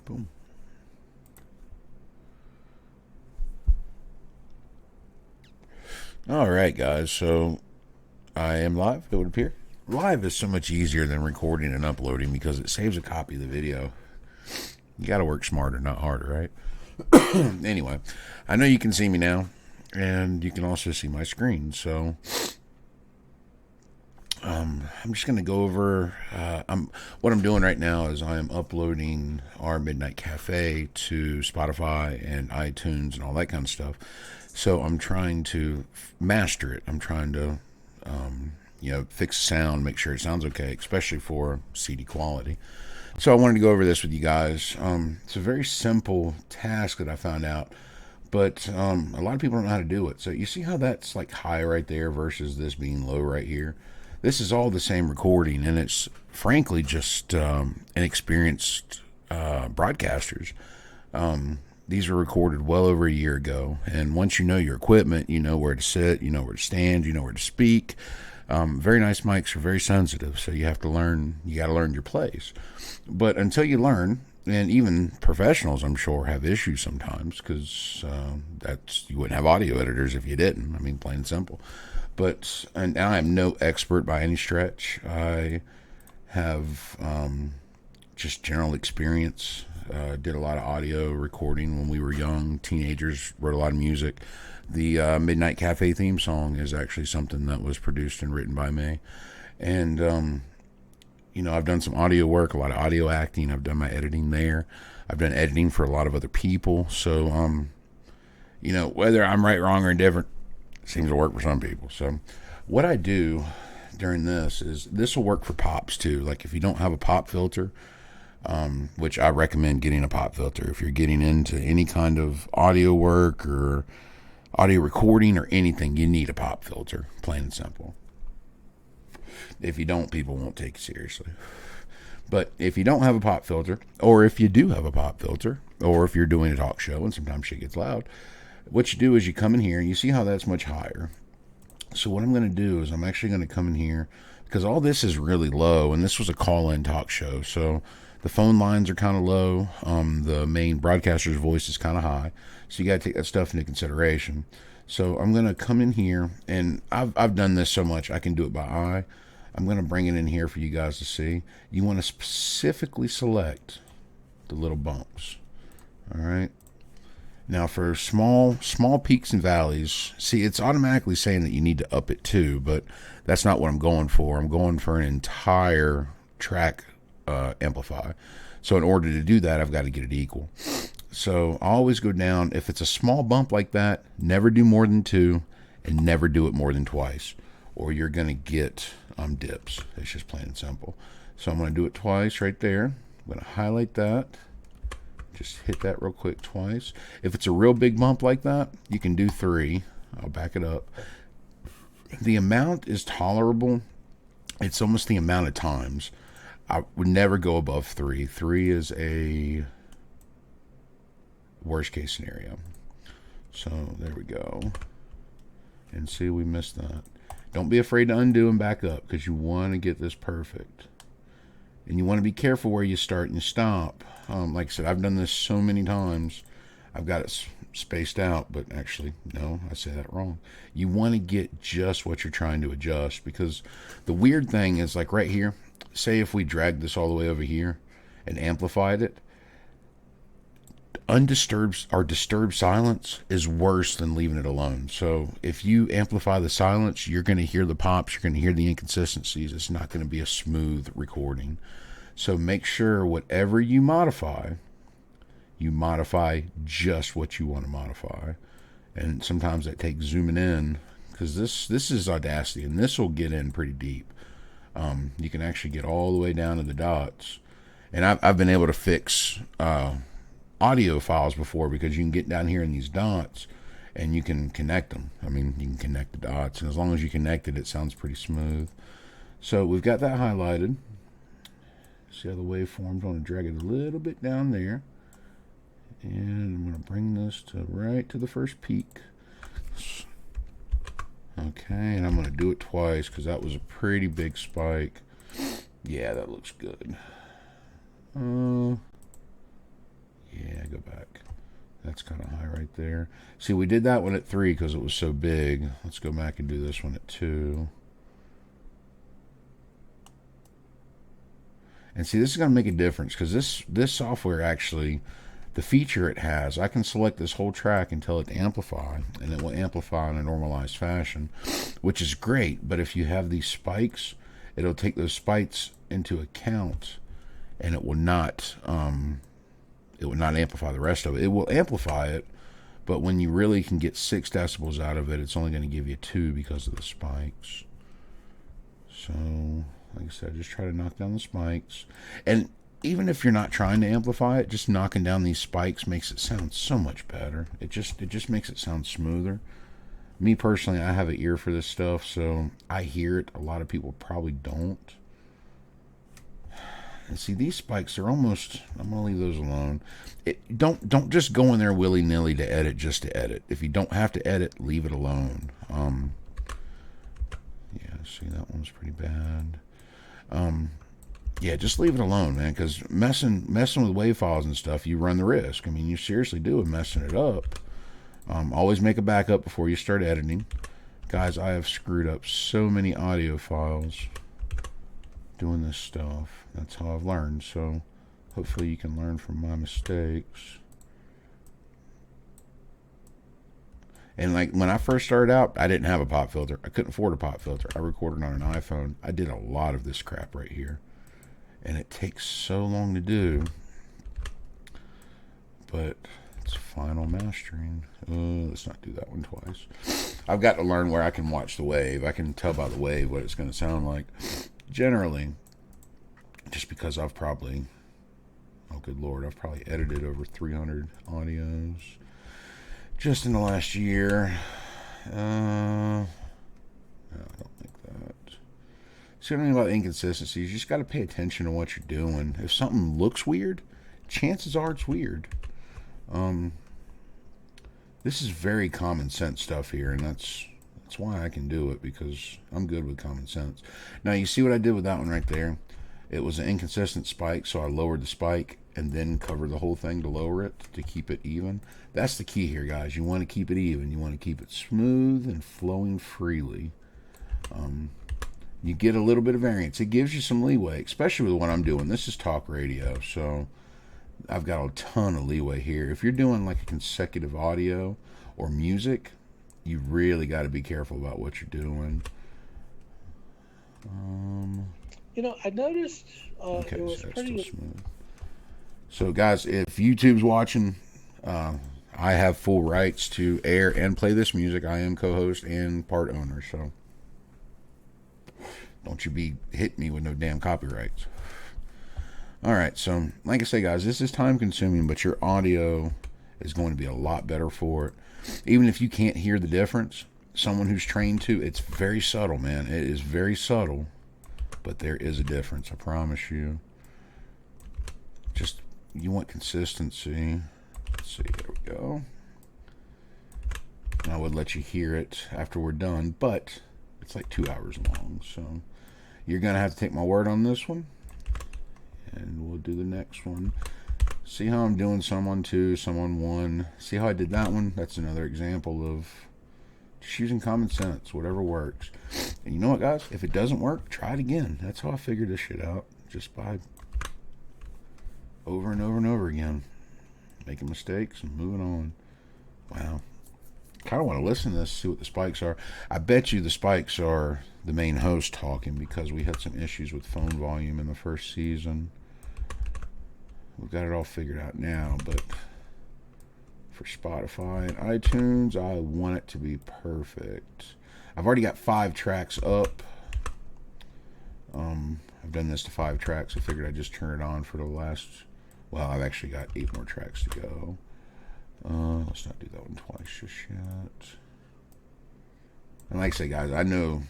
Boom. All right, guys. So I am live, it would appear. Live is so much easier than recording and uploading because it saves a copy of the video. You got to work smarter, not harder, right? Anyway, I know you can see me now, and you can also see my screen. So I'm just going to go over. What I'm doing right now is I am uploading our Midnight Cafe to Spotify and iTunes and all that kind of stuff. So I'm trying to master it. I'm trying to, fix sound, make sure it sounds okay, especially for CD quality. So I wanted to go over this with you guys. It's a very simple task that I found out, but a lot of people don't know how to do it. So you see how that's like high right there versus this being low right here? This is all the same recording, and it's frankly just inexperienced broadcasters. These were recorded well over a year ago, and once you know your equipment, you know where to sit, you know where to stand, you know where to speak. Very nice mics are very sensitive, so you have to learn. You got to learn your place. But until you learn, and even professionals, I'm sure, have issues sometimes because you wouldn't have audio editors if you didn't. I mean, plain and simple. But and I am no expert by any stretch. I have just general experience. Did a lot of audio recording when we were young, teenagers, wrote a lot of music. The Midnight Cafe theme song is actually something that was produced and written by me. And, I've done some audio work, a lot of audio acting. I've done my editing there. I've done editing for a lot of other people. So, whether I'm right, wrong, or indifferent, seems to work for some people. So what I do during this is this will work for pops too. Like if you don't have a pop filter, which I recommend getting a pop filter. If you're getting into any kind of audio work or audio recording or anything, you need a pop filter, plain and simple. If you don't, people won't take you seriously. But if you don't have a pop filter, or if you do have a pop filter, or if you're doing a talk show and sometimes shit gets loud, what you do is you come in here and you see how that's much higher. So what I'm going to do is I'm actually going to come in here because all this is really low, and this was a call-in talk show, so the phone lines are kind of low. The main broadcaster's voice is kind of high, so you got to take that stuff into consideration. So I'm going to come in here, and I've done this so much I can do it by eye. I'm going to bring it in here for you guys to see. You want to specifically select the little bumps. All right. Now for small peaks and valleys, see, it's automatically saying that you need to up it too, but that's not what I'm going for. I'm going for an entire track amplify. So in order to do that, I've got to get it equal. So I always go down. If it's a small bump like that, never do more than 2 and never do it more than twice, or you're going to get dips. It's just plain and simple. So I'm going to do it twice right there. I'm going to highlight that. Just hit that real quick twice. If it's a real big bump like that, you can do 3. I'll back it up. The amount is tolerable. It's almost the amount of times. I would never go above 3. 3 is a worst case scenario. So there we go. And see, we missed that. Don't be afraid to undo and back up because you want to get this perfect. And you want to be careful where you start and you stop. Like I said, I've done this so many times. I've got it spaced out, but actually, no, I say that wrong. You want to get just what you're trying to adjust, because the weird thing is, like right here, say if we dragged this all the way over here and amplified it, disturbed silence is worse than leaving it alone. So if you amplify the silence, you're going to hear the pops, you're going to hear the inconsistencies. It's not going to be a smooth recording. So make sure whatever you modify just what you want to modify. And sometimes that takes zooming in, because this is Audacity, and this will get in pretty deep. You can actually get all the way down to the dots. And I've been able to fix audio files before, because you can get down here in these dots and you can connect them. I mean, you can connect the dots, and as long as you connect it, it sounds pretty smooth. So we've got that highlighted. See how the waveforms, I want to drag it a little bit down there. And I'm going to bring this to right to the first peak. Okay, and I'm going to do it twice because that was a pretty big spike. Yeah, that looks good. Okay, go back. That's kind of high right there. See, we did that one at 3 because it was so big. Let's go back and do this one at 2. And see, this is going to make a difference because this software actually, the feature it has, I can select this whole track and tell it to amplify, and it will amplify in a normalized fashion, which is great. But if you have these spikes, it'll take those spikes into account, and it will not amplify the rest of it. It will amplify it, but when you really can get 6 decibels out of it, it's only going to give you 2 because of the spikes. So, like I said, just try to knock down the spikes. And even if you're not trying to amplify it, just knocking down these spikes makes it sound so much better. It just makes it sound smoother. Me personally, I have an ear for this stuff, so I hear it. A lot of people probably don't. And see, these spikes are almost, I'm going to leave those alone. Don't just go in there willy-nilly to edit just to edit. If you don't have to edit, leave it alone. Yeah, see, that one's pretty bad. Yeah, just leave it alone, man, because messing with wave files and stuff, you run the risk. I mean, you seriously do with messing it up. Always make a backup before you start editing. Guys, I have screwed up so many audio files doing this stuff. That's how I've learned, so hopefully you can learn from my mistakes. And like when I first started out, I didn't have a pop filter. I couldn't afford a pop filter. I recorded on an iPhone. I did a lot of this crap right here, and it takes so long to do, but it's final mastering. Let's not do that one twice. I've got to learn where I can watch the wave. I can tell by the wave what it's going to sound like. Generally, just because I've probably, oh good Lord, I've probably edited over 300 audios just in the last year. No, I don't think that. See what I mean about inconsistencies? You just got to pay attention to what you're doing. If something looks weird, chances are it's weird. This is very common sense stuff here, and that's why I can do it, because I'm good with common sense. Now, you see what I did with that one right there? It was an inconsistent spike, so I lowered the spike and then covered the whole thing to lower it to keep it even. That's the key here, guys. You want to keep it even. You want to keep it smooth and flowing freely. You get a little bit of variance. It gives you some leeway, especially with what I'm doing. This is talk radio, so I've got a ton of leeway here. If you're doing like a consecutive audio or music, you really got to be careful about what you're doing. I noticed Okay, it was so that's still pretty. smooth. So, guys, if YouTube's watching, I have full rights to air and play this music. I am co-host and part owner, so don't you be hitting me with no damn copyrights. All right, so like I say, guys, this is time consuming, but your audio is going to be a lot better for it. Even if you can't hear the difference, someone who's trained to, it's very subtle, man. It is very subtle, but there is a difference, I promise you. Just, you want consistency. Let's see, there we go. And I would let you hear it after we're done, but it's like 2 hours long, so you're going to have to take my word on this one. And we'll do the next one. See how I'm doing some on 2, some on 1. See how I did that one? That's another example of just using common sense, whatever works. And you know what, guys? If it doesn't work, try it again. That's how I figured this shit out. Just by over and over and over again. Making mistakes and moving on. Wow. Kind of want to listen to this, see what the spikes are. I bet you the spikes are the main host talking, because we had some issues with phone volume in the first season. We've got it all figured out now, but for Spotify and iTunes, I want it to be perfect. I've already got 5 tracks up. I've done this to 5 tracks. I figured I'd just turn it on for the last. Well, I've actually got 8 more tracks to go. Let's not do that one twice just yet. And like I say, guys, I know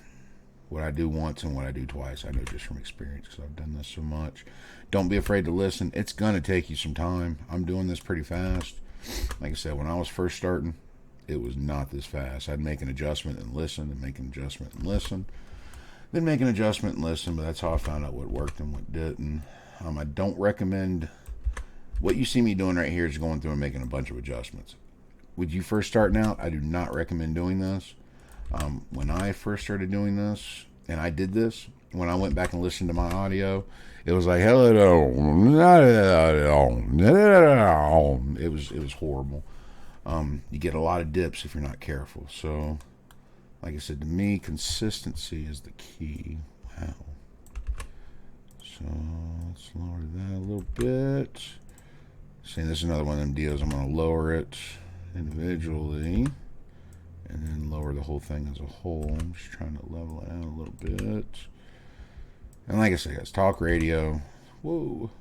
what I do once and what I do twice. I know just from experience, because I've done this so much. Don't be afraid to listen. It's going to take you some time. I'm doing this pretty fast. Like I said, when I was first starting, it was not this fast. I'd make an adjustment and listen, and make an adjustment and listen, then make an adjustment and listen, but that's how I found out what worked and what didn't. I don't recommend What you see me doing right here is going through and making a bunch of adjustments. With you first starting out, I do not recommend doing this. When I first started doing this, and I did this, when I went back and listened to my audio, it was like hello. It was horrible. You get a lot of dips if you're not careful. So, like I said, to me, consistency is the key. Wow. So let's lower that a little bit. See, this is another one of them deals. I'm going to lower it individually and then lower the whole thing as a whole. I'm just trying to level it out a little bit. And like I said, guys, talk radio. Whoa.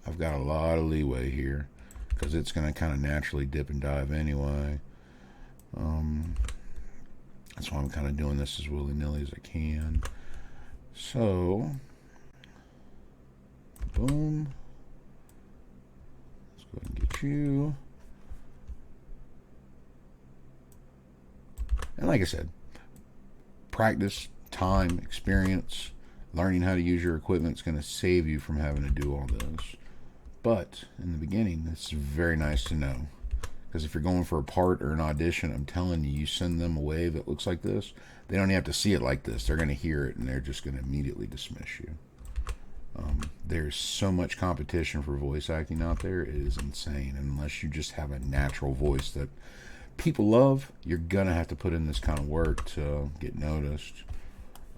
I've got a lot of leeway here because it's going to kind of naturally dip and dive anyway. That's why I'm kind of doing this as willy-nilly as I can. So, boom. Let's go ahead and get you. And like I said, practice, time, experience, learning how to use your equipment is going to save you from having to do all this. But in the beginning, it's very nice to know. Because if you're going for a part or an audition, I'm telling you, you send them a wave that looks like this, they don't even have to see it like this. They're going to hear it, and they're just going to immediately dismiss you. There's so much competition for voice acting out there. It is insane. And unless you just have a natural voice that people love, you're going to have to put in this kind of work to get noticed.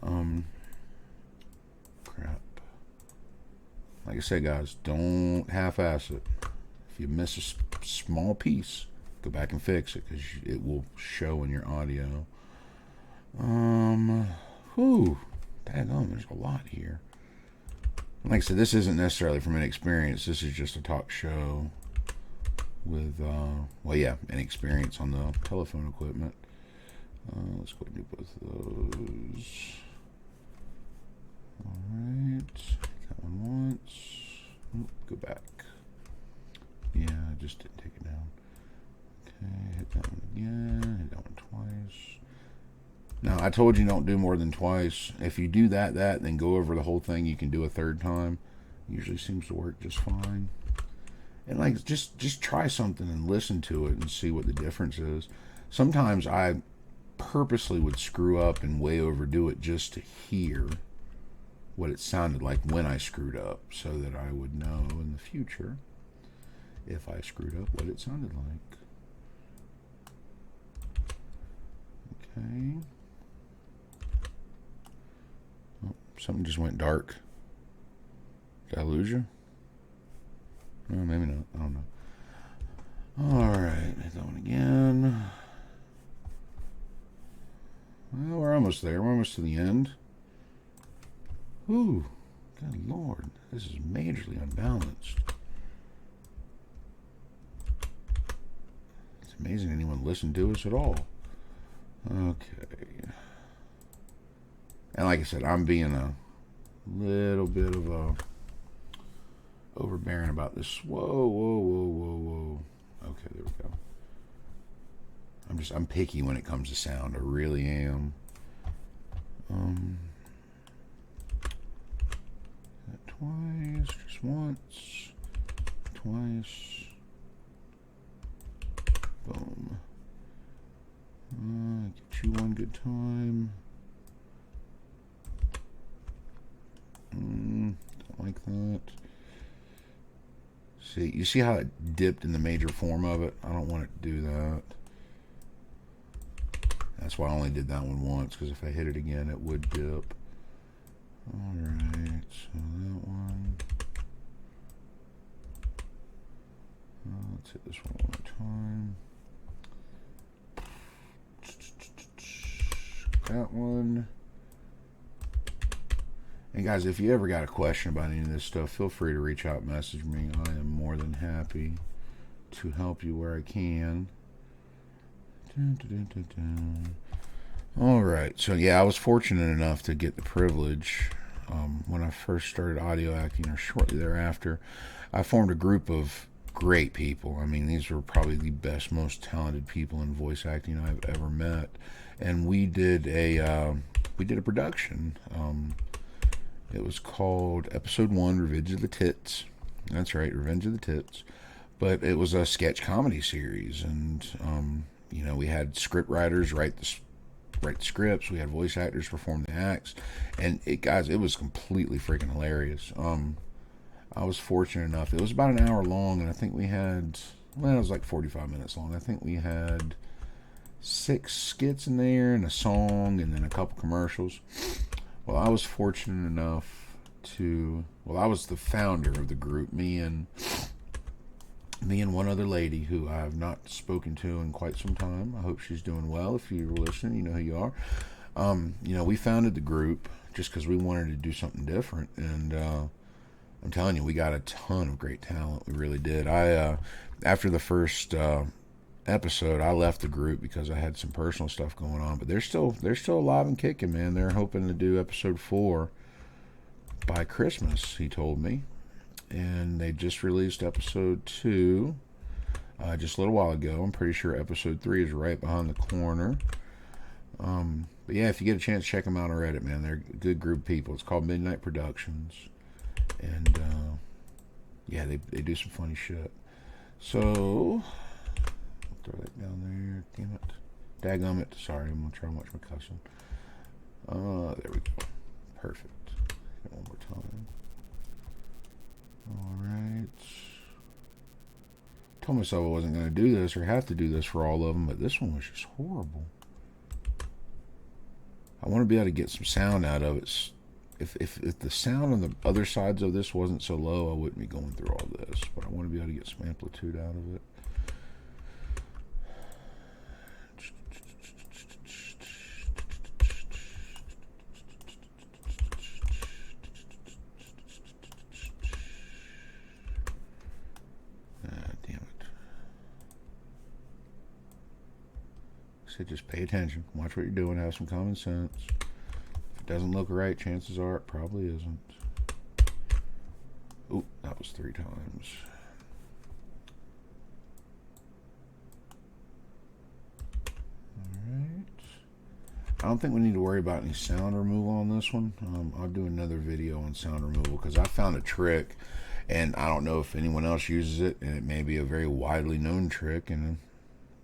Crap. Like I said, guys, don't half-ass it. If you miss a small piece, go back and fix it because it will show in your audio. Daggone, there's a lot here. Like I said, this isn't necessarily from an experience. This is just a talk show with, an experience on the telephone equipment. Let's go and do both of those. Alright, that one once. Go back. Yeah, I just didn't take it down. Okay, hit that one again, hit that one twice. Now, I told you don't do more than twice. If you do that, then go over the whole thing, you can do a third time. Usually seems to work just fine. And like, just try something and listen to it and see what the difference is. Sometimes I purposely would screw up and way overdo it just to hear what it sounded like when I screwed up, so that I would know in the future, if I screwed up, what it sounded like. Okay. Oh, something just went dark. Did I lose you? No, maybe not. I don't know. Alright, hit that one again. Well, we're almost there. We're almost to the end. Ooh, good lord. This is majorly unbalanced. It's amazing anyone listened to us at all. Okay. And like I said, I'm being a little bit of a overbearing about this. Whoa. Okay, there we go. I'm picky when it comes to sound. I really am. Twice, just once, twice. Boom. Get you one good time. Don't like that. See, you see how it dipped in the major form of it? I don't want it to do that. That's why I only did that one once, because if I hit it again, it would dip. Alright, so that one. Let's hit this one more time. That one. And guys, if you ever got a question about any of this stuff, feel free to reach out and message me. I am more than happy to help you where I can. Alright, so yeah, I was fortunate enough to get the privilege when I first started audio acting, or shortly thereafter. I formed a group of great people. I mean, these were probably the best, most talented people in voice acting I've ever met. And we did a production. It was called Episode 1, Revenge of the Tits. That's right, Revenge of the Tits. But it was a sketch comedy series, and we had script writers write the scripts. We had voice actors perform the acts, and it was completely freaking hilarious. I was fortunate enough. It was about an hour long, and I think we had, well, it was like 45 minutes long. I think we had 6 skits in there and a song, and then a couple commercials. Well, I was fortunate enough I was the founder of the group. Me and one other lady who I have not spoken to in quite some time. I hope she's doing well. If you're listening, you know who you are. We founded the group just because we wanted to do something different, and I'm telling you, we got a ton of great talent. We really did. After the first episode, I left the group because I had some personal stuff going on. But they're still alive and kicking, man. They're hoping to do episode 4 by Christmas. He told me, and they just released episode 2 just a little while ago. I'm pretty sure episode 3 is right behind the corner. But yeah, if you get a chance, check them out on Reddit, man. They're a good group of people. It's called Midnight Productions. And yeah, they do some funny shit. So, I'll throw that down there. Damn it. Daggum it. Sorry, I'm going to try and watch my cussing. There we go. Perfect. One more time. Alright. Told myself I wasn't going to do this or have to do this for all of them, but this one was just horrible. I want to be able to get some sound out of it. If the sound on the other sides of this wasn't so low, I wouldn't be going through all this. But I want to be able to get some amplitude out of it. Damn it. So just pay attention. Watch what you're doing. Have some common sense. If it doesn't look right, chances are it probably isn't. Oop, that was 3 times. Alright. I don't think we need to worry about any sound removal on this one. I'll do another video on sound removal because I found a trick, and I don't know if anyone else uses it, and it may be a very widely known trick, and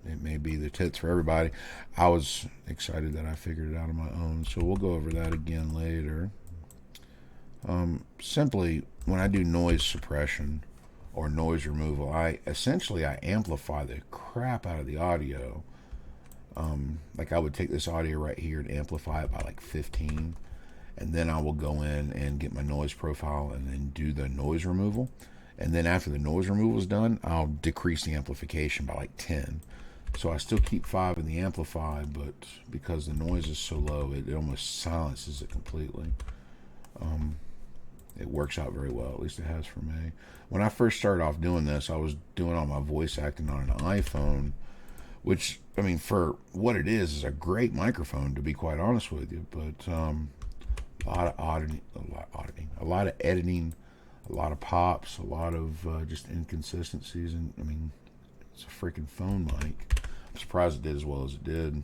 it may be the tits for everybody. I was excited that I figured it out on my own, so we'll go over that again later. Simply, when I do noise suppression or noise removal, I amplify the crap out of the audio. Like I would take this audio right here and amplify it by like 15, and then I will go in and get my noise profile and then do the noise removal. And then after the noise removal is done, I'll decrease the amplification by like 10. So I still keep 5 in the amplify, but because the noise is so low, it almost silences it completely. It works out very well, at least it has for me. When I first started off doing this, I was doing all my voice acting on an iPhone, which, I mean, for what it is a great microphone, to be quite honest with you. But a lot of editing, a lot of pops, a lot of just inconsistencies, and I mean, it's a freaking phone mic. I'm surprised it did as well as it did.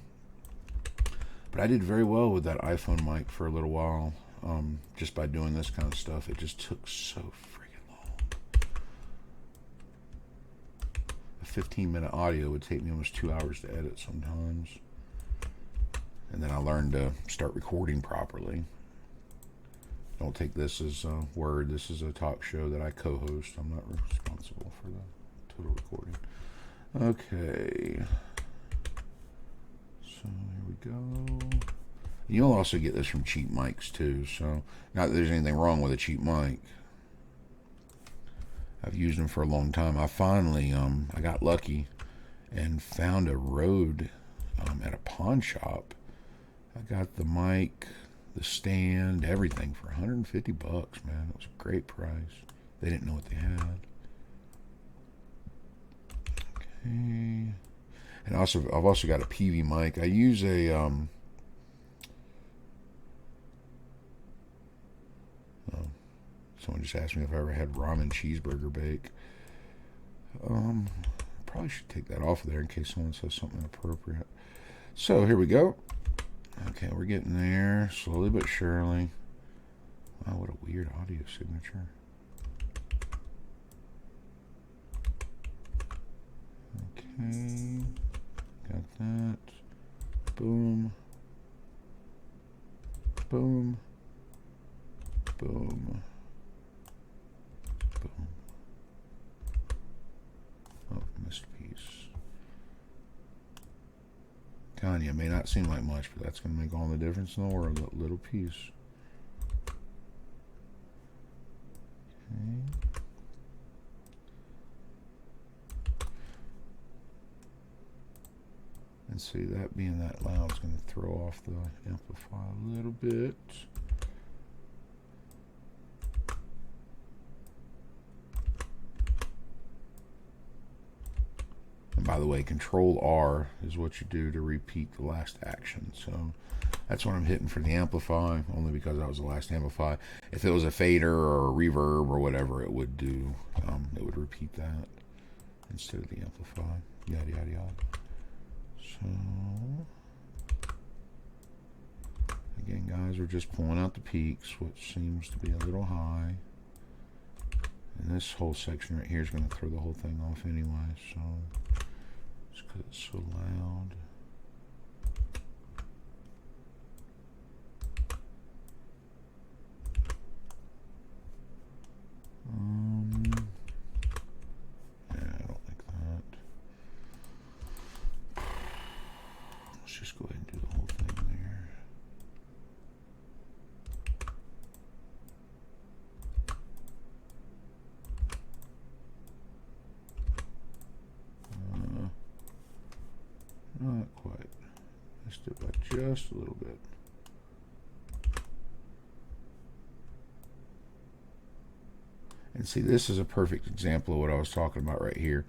But I did very well with that iPhone mic for a little while, just by doing this kind of stuff. It just took so freaking long. A 15-minute audio would take me almost 2 hours to edit sometimes. And then I learned to start recording properly. Don't take this as a word. This is a talk show that I co-host. I'm not responsible for the total recording. Okay. So here we go. You'll also get this from cheap mics too. So not that there's anything wrong with a cheap mic. I've used them for a long time. I finally I got lucky and found a Rode at a pawn shop. I got the mic, the stand, everything for $150, man. It was a great price. They didn't know what they had. Okay. And I've also got a PV mic. I use a someone just asked me if I ever had ramen cheeseburger bake. Probably should take that off of there in case someone says something inappropriate. So here we go. Okay, we're getting there slowly but surely. Wow, what a weird audio signature. Tanya, it may not seem like much, but that's going to make all the difference in the world. That little piece. Okay. And see, that being that loud is going to throw off the amplifier a little bit. And by the way, Control R is what you do to repeat the last action. So that's what I'm hitting for the amplify, only because that was the last amplify. If it was a fader or a reverb or whatever, it would do, it would repeat that instead of the amplify. Yada, yada, yada. So, again, guys, we're just pulling out the peaks, which seems to be a little high. And this whole section right here is going to throw the whole thing off anyway, so just because it's so loud. Yeah, I don't like that. Let's just go ahead and do the whole thing there. Not quite. Let's do it by just a little bit. And see, this is a perfect example of what I was talking about right here.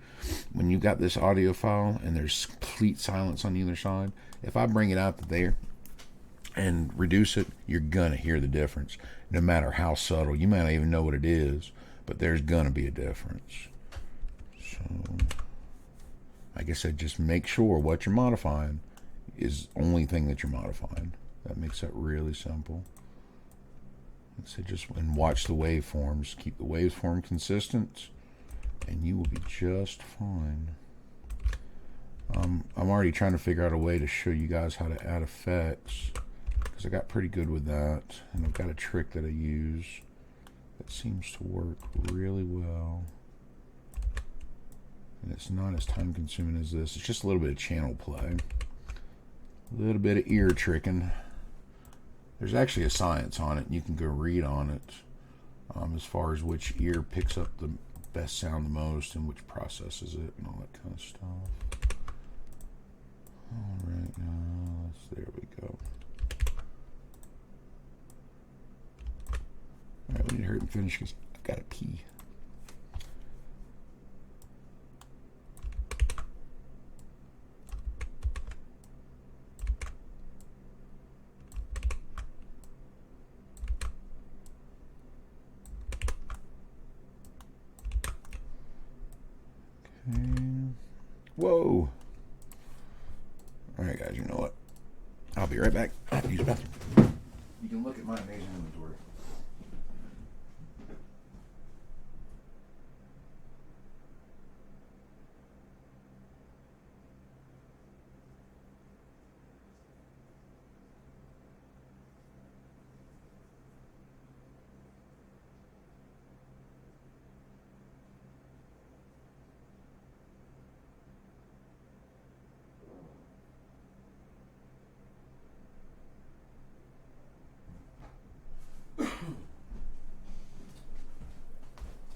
When you got this audio file and there's complete silence on the other side, if I bring it out to there and reduce it, you're going to hear the difference. No matter how subtle. You might not even know what it is, but there's going to be a difference. So, like I said, just make sure what you're modifying is the only thing that you're modifying. That makes that really simple. So just and watch the waveforms. Keep the waveform consistent, and you will be just fine. I'm already trying to figure out a way to show you guys how to add effects, because I got pretty good with that, and I've got a trick that I use that seems to work really well. And it's not as time consuming as this. It's just a little bit of channel play, a little bit of ear tricking. There's actually a science on it, and you can go read on it as far as which ear picks up the best sound the most and which processes it and all that kind of stuff. All right, guys, there we go. All right, we need to hurry and finish because I've got to pee. Whoa. Alright, guys, you know what? I'll be right back. I have to use the bathroom. You can look at my amazing inventory.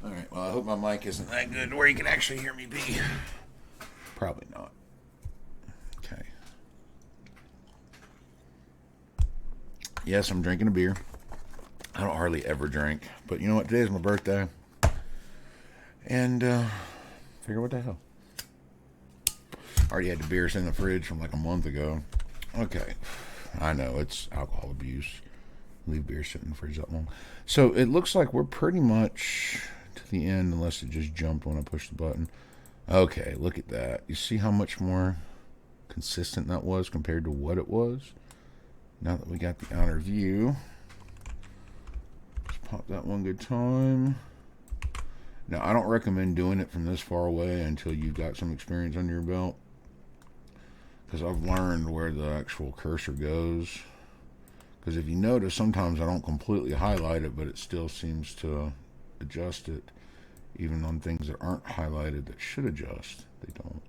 Alright, well, I hope my mic isn't that good where you can actually hear me be. Probably not. Okay. Yes, I'm drinking a beer. I don't hardly ever drink, but you know what? Today's my birthday. And, figure what the hell. Already had the beers in the fridge from like a month ago. Okay. I know, it's alcohol abuse. Leave beer sitting in the fridge that long. So it looks like we're pretty much to the end, unless it just jumped when I pushed the button. Okay, look at that. You see how much more consistent that was compared to what it was? Now that we got the outer view, let's pop that one good time. Now, I don't recommend doing it from this far away until you've got some experience under your belt, because I've learned where the actual cursor goes. Because if you notice, sometimes I don't completely highlight it, but it still seems to adjust it, even on things that aren't highlighted that should adjust. They don't.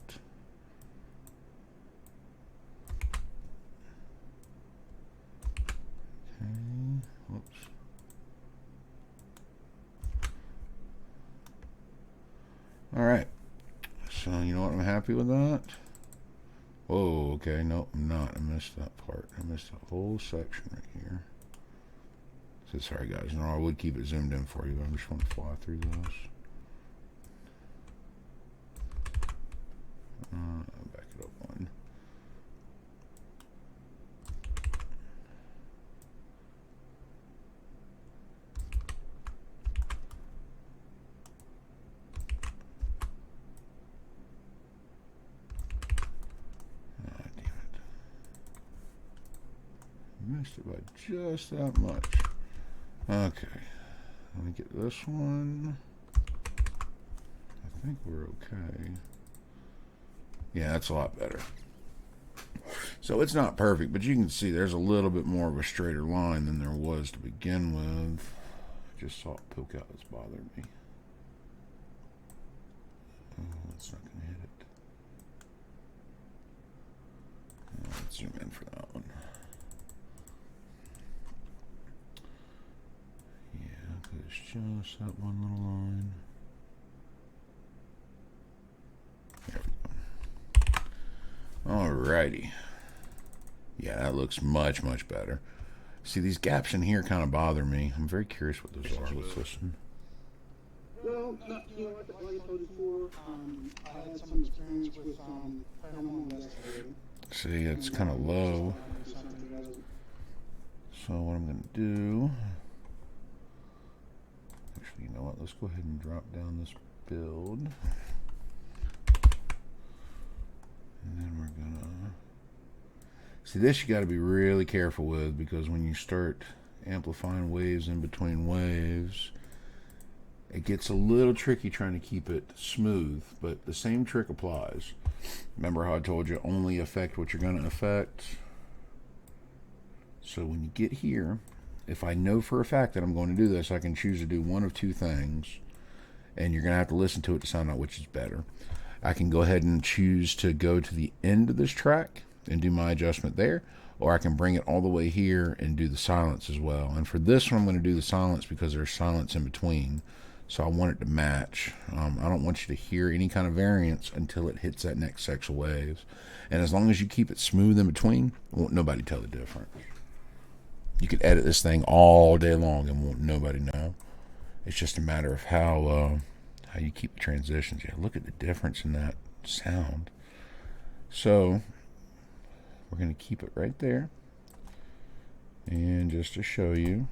Whoops. All right. So, you know what? I'm happy with that. Whoa, okay. Nope, I'm not. I missed that part. I missed a whole section right here. So, sorry, guys. No, I would keep it zoomed in for you, but I'm just going to fly through this. Back it up one. Missed it by just that much. Okay. Let me get this one. I think we're okay. Yeah, that's a lot better. So it's not perfect, but you can see there's a little bit more of a straighter line than there was to begin with. I just saw it poke out. That's bothering me. Oh, that's not going to hit it. Let's zoom in for that one. It's just that one little line. There we go. Alrighty. Yeah, that looks much, much better. See, these gaps in here kind of bother me. I'm very curious what those are. Let's listen. Well, you know, like I told you before, I had some experience with paranormal investigating. See, it's kind of low. So what I'm going to do... Actually, you know what? Let's go ahead and drop down this build. And then we're going to... See, this you got to be really careful with, because when you start amplifying waves in between waves, it gets a little tricky trying to keep it smooth, but the same trick applies. Remember how I told you, only affect what you're going to affect? So when you get here, if I know for a fact that I'm going to do this, I can choose to do one of two things, and you're going to have to listen to it to sound out which is better. I can go ahead and choose to go to the end of this track and do my adjustment there, or I can bring it all the way here and do the silence as well. And for this one, I'm going to do the silence because there's silence in between, so I want it to match. I don't want you to hear any kind of variance until it hits that next section of waves. And as long as you keep it smooth in between, won't nobody tell the difference. You could edit this thing all day long and won't nobody know. It's just a matter of how you keep the transitions. Yeah, look at the difference in that sound. So we're going to keep it right there. And just to show you.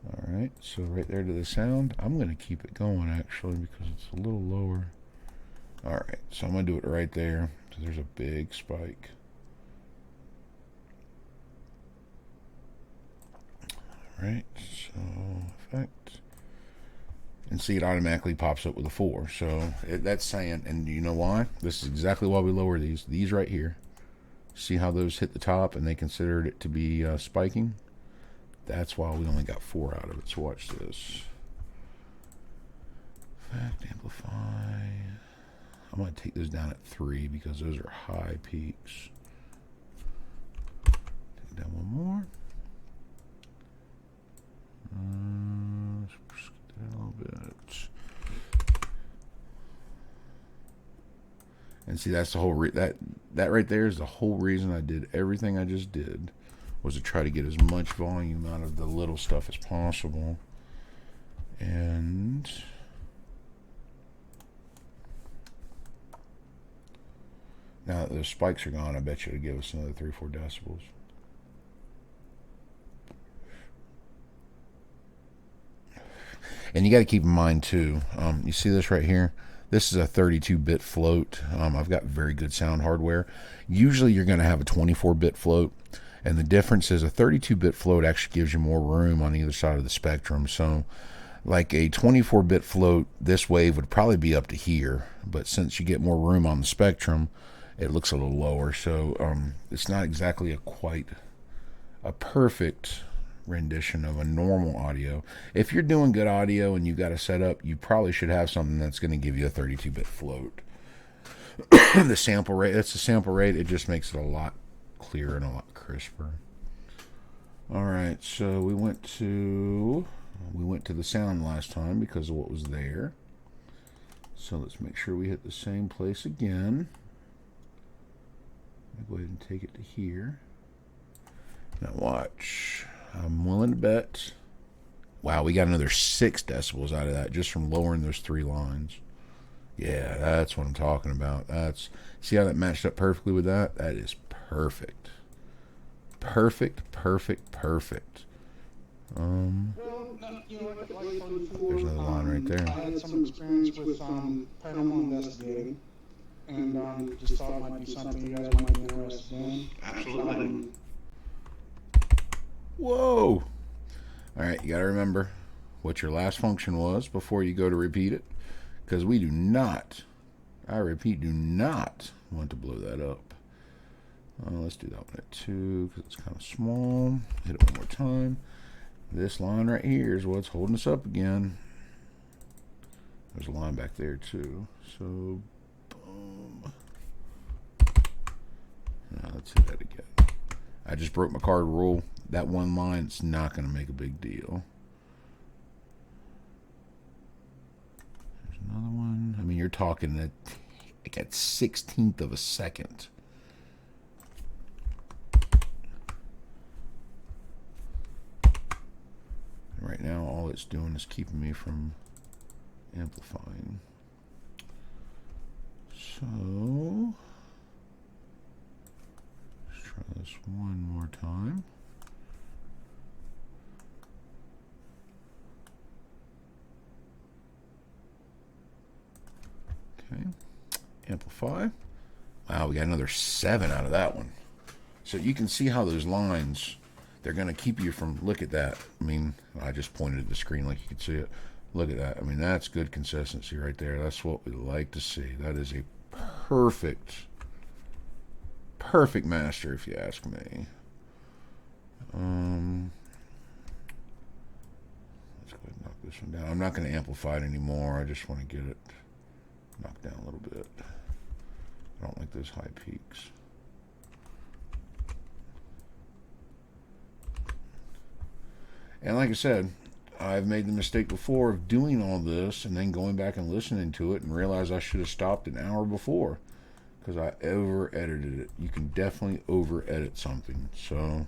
All right, so right there to the sound. I'm going to keep it going actually because it's a little lower. All right, so I'm going to do it right there. So there's a big spike. Right, so effect, and see it automatically pops up with a 4. So that's saying, and you know why? This is exactly why we lower these. These right here. See how those hit the top and they considered it to be spiking? That's why we only got 4 out of it. So watch this. Effect, amplify. I'm going to take those down at 3 because those are high peaks. Take down one more. Let's get that a little bit. And see, that's the whole that right there is the whole reason I did everything I just did, was to try to get as much volume out of the little stuff as possible. And now that those spikes are gone, I bet you it'll give us another 3-4 decibels. And you got to keep in mind too, you see this right here? This is a 32-bit float. I've got very good sound hardware. Usually you're going to have a 24-bit float, and the difference is a 32-bit float actually gives you more room on either side of the spectrum. So like a 24-bit float, this wave would probably be up to here, but since you get more room on the spectrum, it looks a little lower. So it's not exactly quite a perfect rendition of a normal audio. If you're doing good audio and you've got a setup, you probably should have something that's going to give you a 32-bit float. The sample rate, that's the sample rate. It just makes it a lot clearer and a lot crisper. All right, so we went to the sound last time because of what was there. So let's make sure we hit the same place again. I'll go ahead and take it to here. Now watch. I'm willing to bet. Wow, we got another 6 decibels out of that just from lowering those 3 lines. Yeah, that's what I'm talking about. See how that matched up perfectly with that? That is perfect. Perfect. There's another line right there. I had some experience with paranormal investigating, and just thought it might be something you guys might be interested in. Absolutely. Whoa! Alright, you gotta remember what your last function was before you go to repeat it. Because we do not, I repeat, do not want to blow that up. Let's do that one at 2 because it's kind of small. Hit it one more time. This line right here is what's holding us up again. There's a line back there too. So, boom. Now let's hit that again. I just broke my card rule. That one line, it's not going to make a big deal. There's another one. I mean, you're talking like at 16th of a second. And right now, all it's doing is keeping me from amplifying. So, let's try this one more time. Okay, amplify. Wow, we got another 7 out of that one. So you can see how those lines, they're going to keep you from, look at that. I mean, I just pointed at the screen like you could see it. Look at that. I mean, that's good consistency right there. That's what we like to see. That is a perfect master, if you ask me. Let's go ahead and knock this one down. I'm not going to amplify it anymore. I just want to get it knocked down a little bit. I don't like those high peaks. And like I said, I've made the mistake before of doing all this and then going back and listening to it and realize I should have stopped an hour before because I over-edited it. You can definitely over-edit something. So,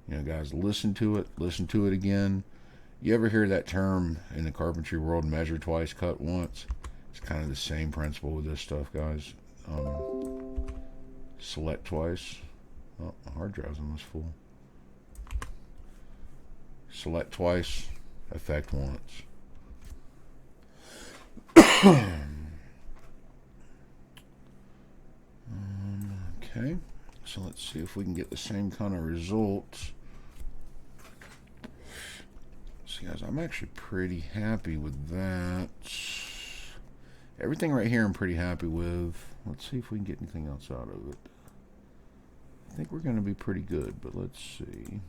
you know, guys, listen to it again. You ever hear that term in the carpentry world, measure twice, cut once? It's kind of the same principle with this stuff, guys. Select twice. Oh, my hard drive's almost full. Select twice, effect once. Okay, so let's see if we can get the same kind of results. See, guys, I'm actually pretty happy with that. Everything right here I'm pretty happy with. Let's see if we can get anything else out of it. I think we're going to be pretty good, but let's see.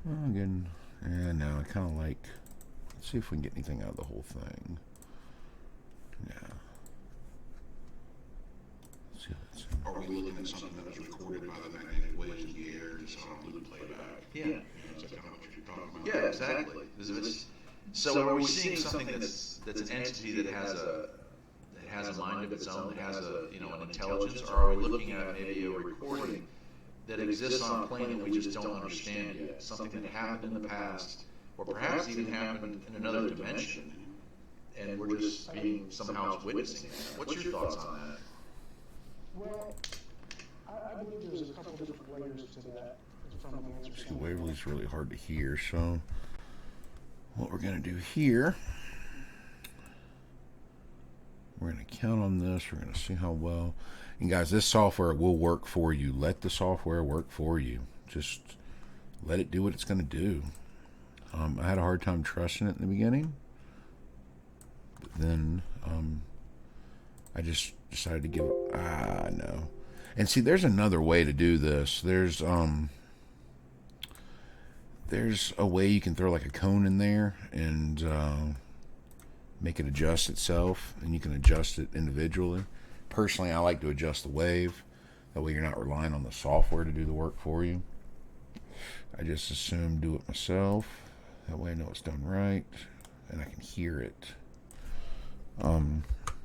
Well, again, no, I kind of like, let's see if we can get anything out of the whole thing. Yeah. Let's see what that's in. Are we looking at something that was recorded by the magnetic waves in the air just on loop playback? Yeah. Is that kind of what you're talking about? Yeah, exactly. So are we seeing something that's an entity that has a mind of its own, that has an intelligence, or are we looking at maybe a recording that exists on a plane that we just don't understand yet? Something that happened in the past, or perhaps even happened in another dimension, and we're just being somehow witnessing that. What's your thoughts on that? Well, I believe there's a couple different layers to that. From the answer See, Waverly's really hard to hear, so what we're going to do here, we're going to count on this. We're going to see how well. And guys, this software will work for you. Let the software work for you. Just let it do what it's going to do. I had a hard time trusting it in the beginning, but then I just decided to give it. No. And see, there's another way to do this. There's a way you can throw like a cone in there and make it adjust itself, and you can adjust it individually. Personally, I like to adjust the wave. That way you're not relying on the software to do the work for you. I just assume do it myself. That way I know it's done right and I can hear it.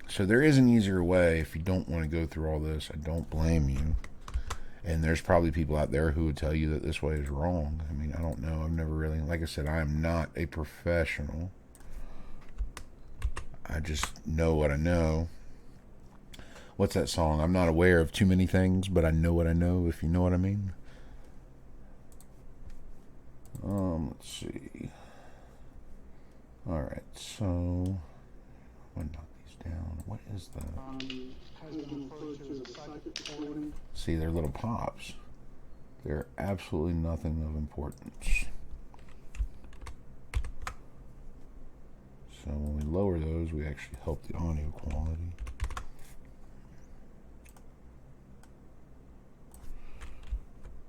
So there is an easier way if you don't want to go through all this. I don't blame you. And there's probably people out there who would tell you that this way is wrong. I mean, I don't know. I've never really, like I said, I am not a professional. I just know what I know. What's that song? I'm not aware of too many things, but I know what I know, if you know what I mean. Let's see. Alright, so I'm gonna knock these down. What is that? Has been referred to as a psychic recording. See, they're little pops. They're absolutely nothing of importance. So when we lower those, we actually help the audio quality.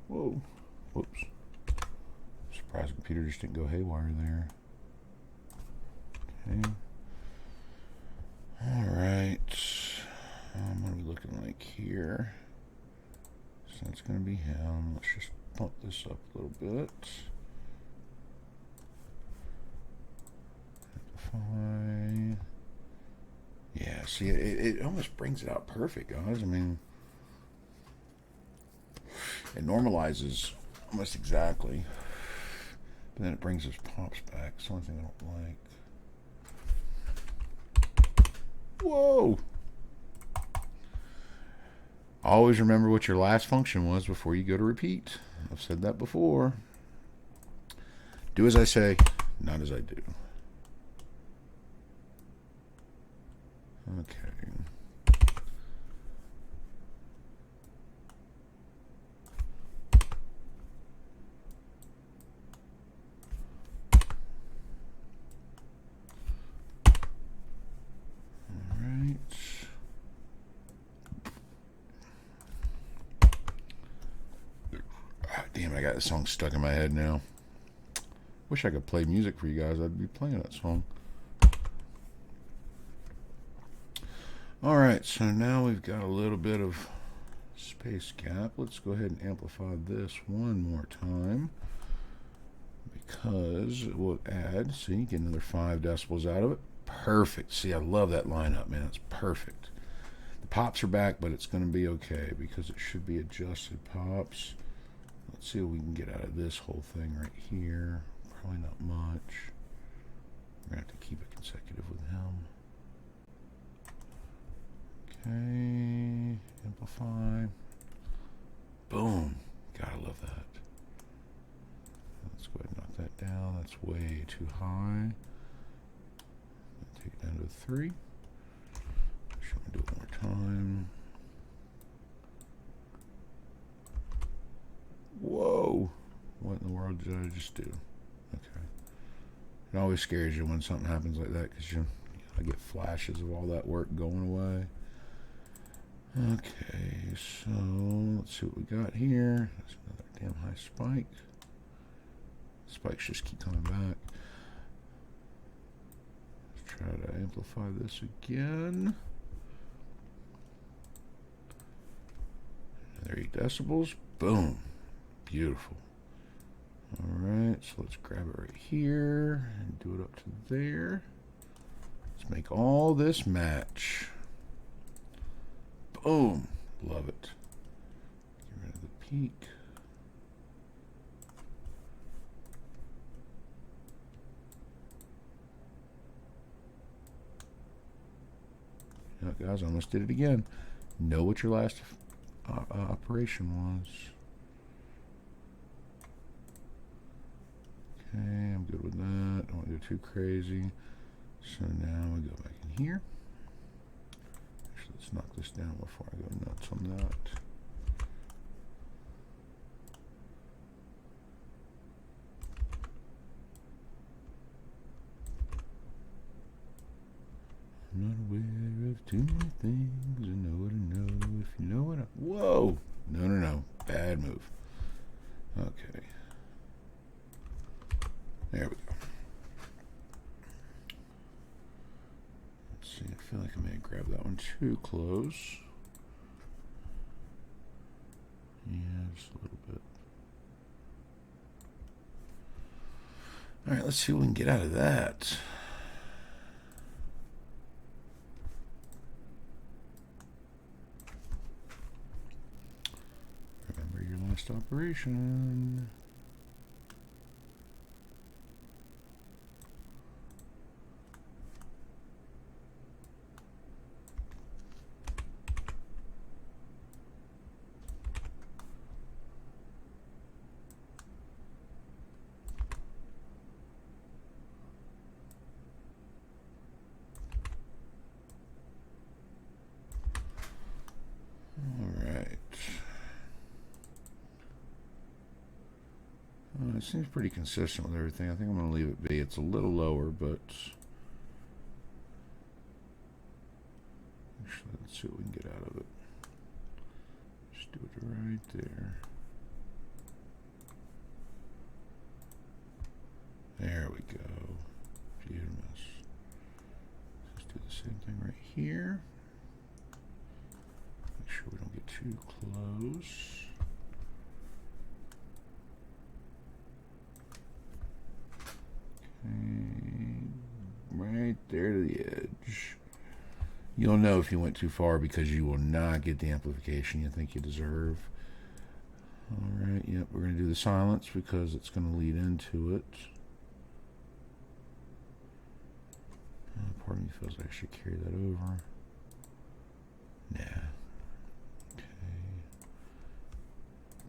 Whoa. Whoops. Surprised the computer just didn't go haywire there. Okay. Alright. What are we looking like here? So that's going to be him. Let's just bump this up a little bit. Amplify. Yeah, see, it almost brings it out perfect, guys. I mean, it normalizes almost exactly. But then it brings those pops back. It's the only thing I don't like. Whoa! Always remember what your last function was before you go to repeat. I've said that before. Do as I say, not as I do. Okay. Damn, I got the song stuck in my head now. Wish I could play music for you guys. I'd be playing that song. Alright, so now we've got a little bit of space gap. Let's go ahead and amplify this one more time, because it will add, see, get another 5 decibels out of it. Perfect. See, I love that lineup, man. It's perfect. The pops are back, but it's going to be okay because it should be adjusted pops. Let's see what we can get out of this whole thing right here. Probably not much. We're going to have to keep it consecutive with him. Okay, amplify. Boom. Gotta love that. Let's go ahead and knock that down. That's way too high. Take it down to 3. Should we do it one more time? Whoa! What in the world did I just do? Okay. It always scares you when something happens like that, because I get flashes of all that work going away. Okay, so let's see what we got here. That's another damn high spike. Spikes just keep coming back. Let's try to amplify this again. Another 8 decibels. Boom. Beautiful. Alright, so let's grab it right here and do it up to there. Let's make all this match. Boom. Love it. Get rid of the peak. Yeah, guys, I almost did it again. Know what your last operation was. Okay, I'm good with that. Don't want to go too crazy. So now we go back in here. Actually, let's knock this down before I go nuts on that. I'm not aware of too many things. I know what I know. If you know what I... Whoa! No, no, no. Bad move. Okay. There we go. Let's see. I feel like I may have grabbed that one too close. Yeah, just a little bit. All right, let's see what we can get out of that. Remember your last operation. It seems pretty consistent with everything. I think I'm going to leave it be. It's a little lower, but actually, let's see what we can get out of it. Just do it right there. There we go. Beautiful. Let's do the same thing right here. Make sure we don't get too close. Right there to the edge. You'll know if you went too far because you will not get the amplification you think you deserve. Alright, yep, we're going to do the silence because it's going to lead into it. Part of me feels like I should carry that over. Nah. Okay.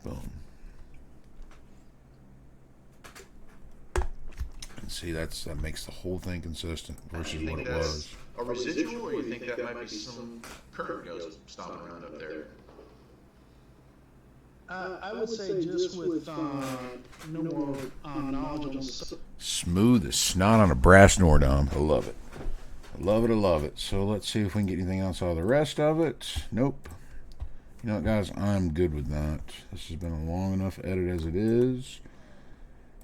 Boom. See, that makes the whole thing consistent versus what it was. A residual, or you think that might be some current goes stomping around up there? I would say just with no more knowledge on the smooth as snot on a brass Nordom. I love it. I love it. I love it. So let's see if we can get anything else out of the rest of it. Nope. You know what, guys? I'm good with that. This has been a long enough edit as it is.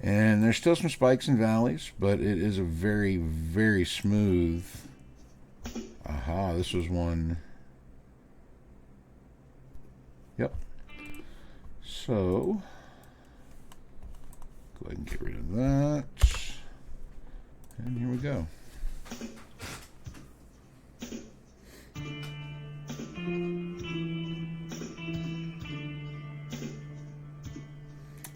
And there's still some spikes and valleys, but it is a very, very smooth. Aha, this was one. Yep. So, go ahead and get rid of that. And here we go.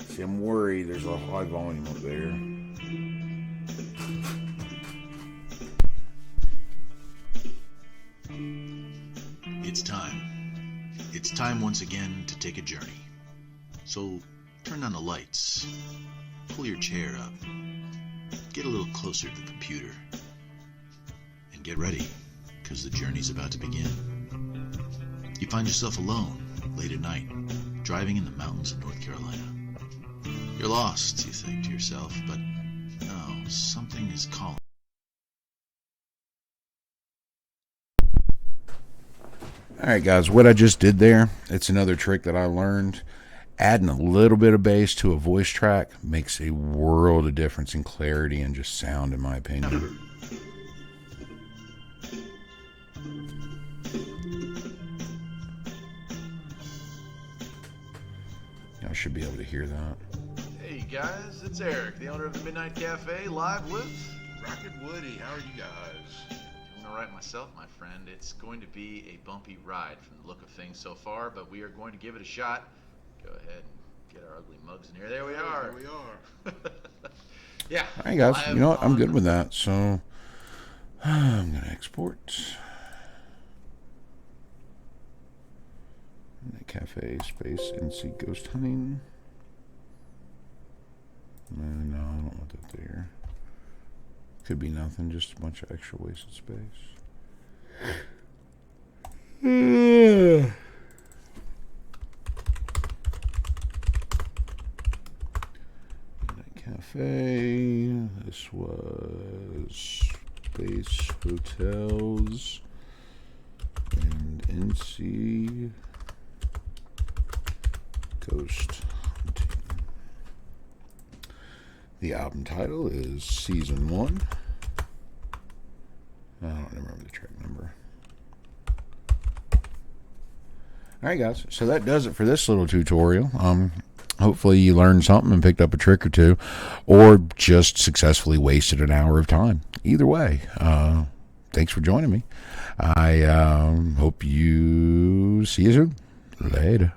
See, I'm worried there's a high volume up there. It's time. It's time once again to take a journey. So turn on the lights, pull your chair up, get a little closer to the computer, and get ready, because the journey's about to begin. You find yourself alone, late at night, driving in the mountains of North Carolina. You're lost, you think to yourself, but no, something is calling. Alright guys, what I just did there, it's another trick that I learned. Adding a little bit of bass to a voice track makes a world of difference in clarity and just sound, in my opinion. I should be able to hear that. Hey guys, it's Eric, the owner of the Midnight Cafe, live with Rocket Woody. How are you guys? Doing all right myself, my friend. It's going to be a bumpy ride from the look of things so far, but we are going to give it a shot. Go ahead and get our ugly mugs in here. There we are. There we are. Yeah. All right, guys. You know what? I'm good with that. So I'm going to export. Midnight Cafe space NC Ghost Hunting. No, I don't want that there. Could be nothing, just a bunch of extra wasted space. Midnight Cafe. This was Space Hotels and NC Ghost Hunting. The album title is Season 1. I don't remember the track number. All right, guys. So that does it for this little tutorial. Hopefully you learned something and picked up a trick or two, or just successfully wasted an hour of time. Either way, thanks for joining me. I hope you see you soon. Later.